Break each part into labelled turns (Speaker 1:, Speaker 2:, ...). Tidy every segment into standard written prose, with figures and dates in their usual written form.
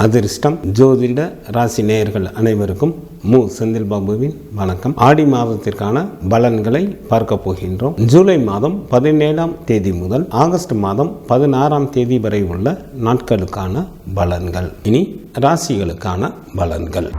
Speaker 1: அதிர்ஷ்டம் ஜோதிட ராசி நேயர்கள் அனைவருக்கும் மு செந்தில் பாபுவின் வணக்கம். ஆடி மாதத்திற்கான பலன்களை பார்க்க போகின்றோம். ஜூலை மாதம் 17ஆம் தேதி முதல் ஆகஸ்ட் மாதம் 16ஆம் தேதி வரை உள்ள நாட்களுக்கான பலன்கள். இனி ராசிகளுக்கான பலன்கள்.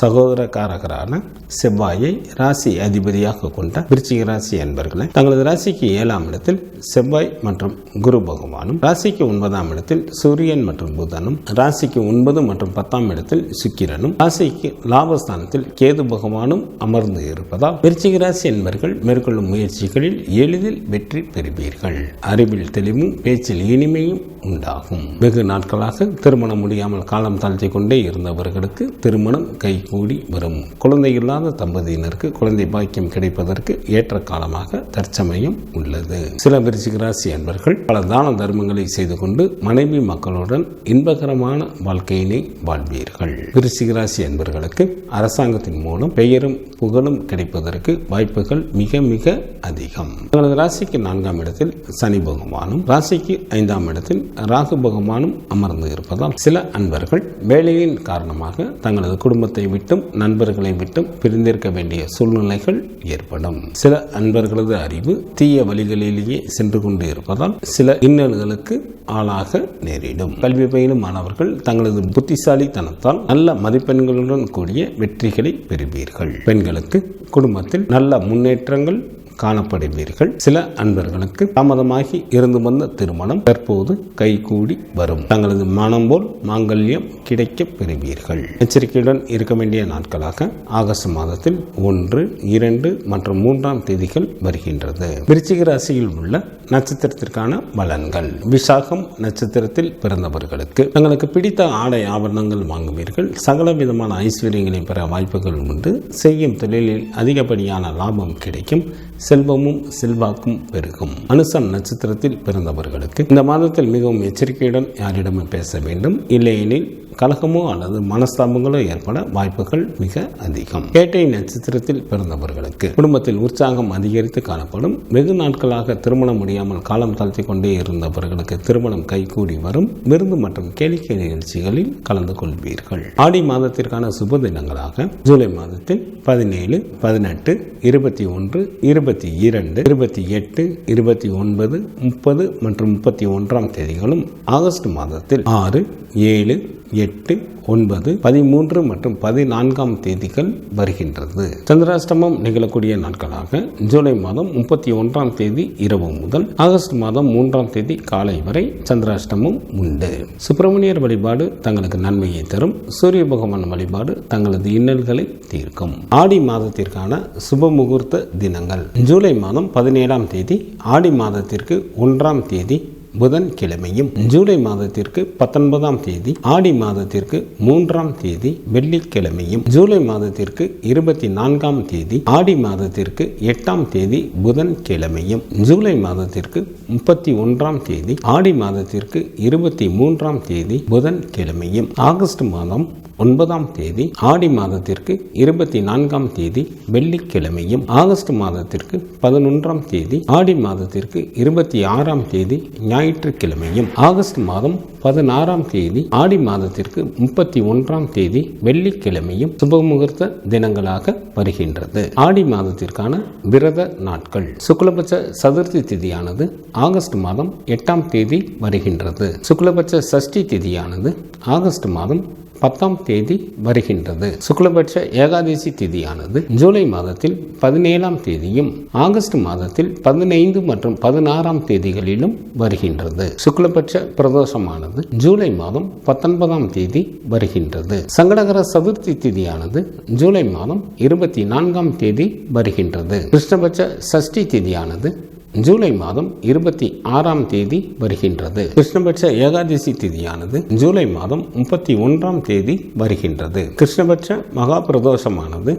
Speaker 1: சகோதரக்காரகரான செவ்வாயை ராசி அதிபதியாக கொண்ட விருச்சிக ராசி அன்பர்களை தங்களது ராசிக்கு 7ஆம் இடத்தில் செவ்வாய் மற்றும் குரு பகவானும், ராசிக்கு 9ஆம் இடத்தில் சூரியன் மற்றும் புதனும், ராசிக்கு 9 மற்றும் 10ஆம் இடத்தில் சுக்கிரனும், ராசிக்கு லாபஸ்தானத்தில் கேது பகவானும் அமர்ந்து இருப்பதால் விருச்சிக ராசி அன்பர்கள் மேற்கொள்ளும் முயற்சிகளில் எளிதில் வெற்றி பெறுவீர்கள். அறிவில் தெளிவும் பேச்சில் இனிமையும் உண்டாகும். வெகு நாட்களாக திருமணம் முடியாமல் காலம் தாழ்த்தி கொண்டே இருந்தவர்களுக்கு திருமணம் கைகூடி வரும். குழந்தை இல்லாத தம்பதியினருக்கு குழந்தை பாக்கியம் கிடைப்பதற்கு ஏற்ற காலமாக தற்சமயம் உள்ளது. சில விருச்சிக ராசி அன்பர்கள் பல தான தர்மங்களை செய்து கொண்டு மனைவி மக்களுடன் இன்பகரமான வாழ்க்கையினை வாழ்வீர்கள். விருச்சிக ராசி அன்பர்களுக்கு அரசாங்கத்தின் மூலம் பெயரும் புகழும் கிடைப்பதற்கு வாய்ப்புகள் மிக மிக அதிகம். தங்களது ராசிக்கு 4ஆம் இடத்தில் சனி பகவானும், ராசிக்கு 5ஆம் இடத்தில் ராகு பகவானும் அமர்ந்து இருப்பதால் சில அன்பர்கள் வேலையின் காரணமாக தங்களது குடும்பத்தை விட்டும் நண்பர்களை விட்டும் பிரிந்திருக்க வேண்டிய சூழ்நிலைகள் ஏற்படும். சில அன்பர்களது அறிவு தீய வழிகளிலேயே சென்று கொண்டு இருப்பதால் சில இன்னல்களுக்கு ஆளாக நேரிடும். கல்வி பயிலும் மாணவர்கள் தங்களது புத்திசாலித்தனத்தால் நல்ல மதிப்பெண்களுடன் கூடிய வெற்றிகளை பெறுவீர்கள். பெண்களுக்கு குடும்பத்தில் நல்ல முன்னேற்றங்கள் காணப்படுவீர்கள். சில அன்பர்களுக்கு தாமதமாகி இருந்து வந்த திருமணம் தற்போது கைகூடி வரும். தங்களது மனம் போல் மாங்கல்யம் கிடைக்க பெறுவீர்கள். எச்சரிக்கையுடன் இருக்க வேண்டிய நாட்களாக ஆகஸ்ட் மாதத்தில் 1, 2 மற்றும் 3ஆம் தேதிகள் வருகின்றது. விருச்சிக ராசியில் உள்ள நட்சத்திரத்திற்கான பலன்கள். விசாகம் நட்சத்திரத்தில் பிறந்தவர்களுக்கு தங்களுக்கு பிடித்த ஆடை ஆபரணங்கள் வாங்குவீர்கள். சகல விதமான ஐஸ்வர்யங்களை பெற வாய்ப்புகள் உண்டு. செய்யும் தொழிலில் அதிகப்படியான லாபம் கிடைக்கும். செல்வமும் செல்வாக்கும் பெருகும். அனுசம் நட்சத்திரத்தில் பிறந்தவர்களுக்கு இந்த மாதத்தில் மிகவும் எச்சரிக்கையுடன் யாரிடமும் பேச வேண்டும். இல்லையெனில் கலகமோ அல்லது மனஸ்தாபங்களோ ஏற்பட வாய்ப்புகள் மிக அதிகம். கேட்டை நட்சத்திரத்தில் பிறந்தவர்களுக்கு குடும்பத்தில் உற்சாகம் அதிகரித்து காணப்படும். வெகு நாட்களாக திருமணம் முடியாமல் காலம் தாழ்த்தி கொண்டே இருந்தவர்களுக்கு திருமணம் கைகூடி வரும். விருந்து மற்றும் கேளிக்கை நிகழ்ச்சிகளில் கலந்து கொள்வீர்கள். ஆடி மாதத்திற்கான சுப தினங்களாக ஜூலை மாதத்தில் 17, 18, 21, 22, 28, 29, 30 மற்றும் 31ஆம் தேதிகளும், ஆகஸ்ட் மாதத்தில் 6, 7, 8, 9, 13 மற்றும் 14ஆம் தேதிகள் வருகின்றது. சந்திராஷ்டமம் நிகழக்கூடிய நாட்களாக ஜூலை மாதம் 31ஆம் தேதி இரவு முதல் ஆகஸ்ட் மாதம் 3ஆம் தேதி காலை வரை சந்திராஷ்டமம் உண்டு. சுப்பிரமணியர் வழிபாடு தங்களுக்கு நன்மையை தரும். சூரிய பகவான் வழிபாடு தங்களது இன்னல்களை தீர்க்கும். ஆடி மாதத்திற்கான சுப முகூர்த்த தினங்கள். ஜூலை மாதம் 17ஆம் தேதி ஆடி மாதத்திற்கு 1ஆம் தேதி புதன் கிழமையும், ஜூலை மாதத்திற்கு 19ஆம் தேதி ஆடி மாதத்திற்கு 3ஆம் தேதி வெள்ளிக்கிழமையும், ஜூலை மாதத்திற்கு 24ஆம் தேதி ஆடி மாதத்திற்கு 8ஆம் தேதி புதன் கிழமையும், ஜூலை மாதத்திற்கு 31ஆம் தேதி ஆடி மாதத்திற்கு 23ஆம் தேதி புதன் கிழமையும், ஆகஸ்ட் மாதம் 9ஆம் தேதி ஆடி மாதத்திற்கு 24ஆம் தேதி வெள்ளிக்கிழமையும், ஆகஸ்ட் மாதத்திற்கு 11ஆம் தேதி ஆடி மாதத்திற்கு 26ஆம் தேதி ஞாயிற்றுக்கிழமையும், ஆகஸ்ட் மாதம் 16ஆம் தேதி ஆடி மாதத்திற்கு 31ஆம் தேதி வெள்ளிக்கிழமையும் சுபமுகூர்த்த தினங்களாக வருகின்றது. ஆடி மாதத்திற்கான விரத நாட்கள். சுக்லபட்ச சதுர்த்தி திதியானது ஆகஸ்ட் மாதம் 8ஆம் தேதி வருகின்றது. சுக்லபட்ச சஷ்டி திதியானது ஆகஸ்ட் மாதம் 10ஆம் தேதி வருகின்றது. சுக்லபட்ச ஏகாதசி திதியானது ஜூலை மாதத்தில் 17ஆம் தேதியும் ஆகஸ்ட் மாதத்தில் 15 மற்றும் 16ஆம் தேதிகளிலும் வருகின்றது. சுக்லபட்ச பிரதோஷமானது ஜூலை மாதம் 19ஆம் தேதி வருகின்றது. சங்கடகர சதுர்த்தி திதியானது ஜூலை மாதம் 24ஆம் தேதி வருகின்றது. கிருஷ்ணபட்ச சஷ்டி திதியானது ஜூலை மாதம் 26ஆம் தேதி வருகின்றது. கிருஷ்ணபட்ச ஏகாதசி திதியானது ஜூலை மாதம் 31ஆம் தேதி வருகின்றது. கிருஷ்ணபட்ச மகா பிரதோஷமானது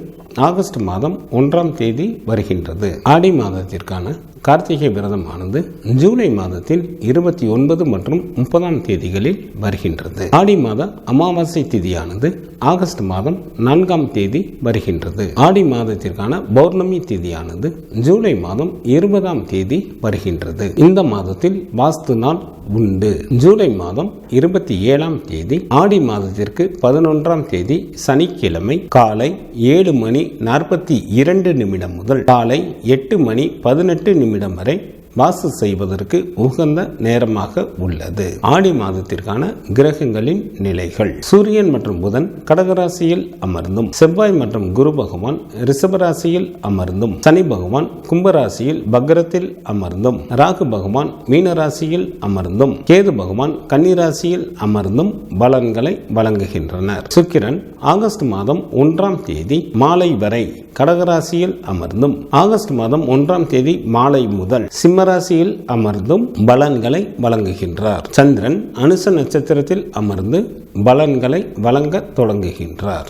Speaker 1: ஆகஸ்ட் மாதம் 1ஆம் தேதி வருகின்றது. ஆடி மாதத்திற்கான கார்த்திகை விரதமானது ஜூலை மாதத்தில் 29 மற்றும் 30ஆம் தேதிகளில் வருகின்றது. ஆடி மாத அமாவாசை திதியானது ஆகஸ்ட் மாதம் 4ஆம் தேதி வருகின்றது. ஆடி மாதத்திற்கான பௌர்ணமி திதியானது ஜூலை மாதம் 20ஆம் தேதி வருகின்றது. இந்த மாதத்தில் வாஸ்து நாள் உண்டு. ஜூலை மாதம் 27ஆம் தேதி ஆடி மாதத்திற்கு 11ஆம் தேதி சனிக்கிழமை காலை 7:42 முதல் காலை 8:18 வரை வாசு செய்வதற்கு உகந்த நேரமாக உள்ளது. ஆடி மாதத்திற்கான கிரகங்களின் நிலைகள்: சூரியன் மற்றும் புதன் கடகராசியில் அமர்ந்தும், செவ்வாய் மற்றும் குரு பகவான் ரிஷபராசியில் அமர்ந்தும், சனி பகவான் கும்பராசியில் பக்ரத்தில் அமர்ந்தும், ராகு பகவான் மீனராசியில் அமர்ந்தும், கேது பகவான் கன்னிராசியில் அமர்ந்தும் பலன்களை வழங்குகின்றனர். சுக்கிரன் ஆகஸ்ட் மாதம் 1ஆம் தேதி மாலை வரை கடகராசியில் அமர்ந்தும், ஆகஸ்ட் மாதம் 1ஆம் தேதி மாலை முதல் சிம்மராசியில் அமர்ந்தும் பலன்களை வழங்குகின்றார். சந்திரன் அனுச நட்சத்திரத்தில் அமர்ந்து பலன்களை வழங்க தொடங்குகின்றார்.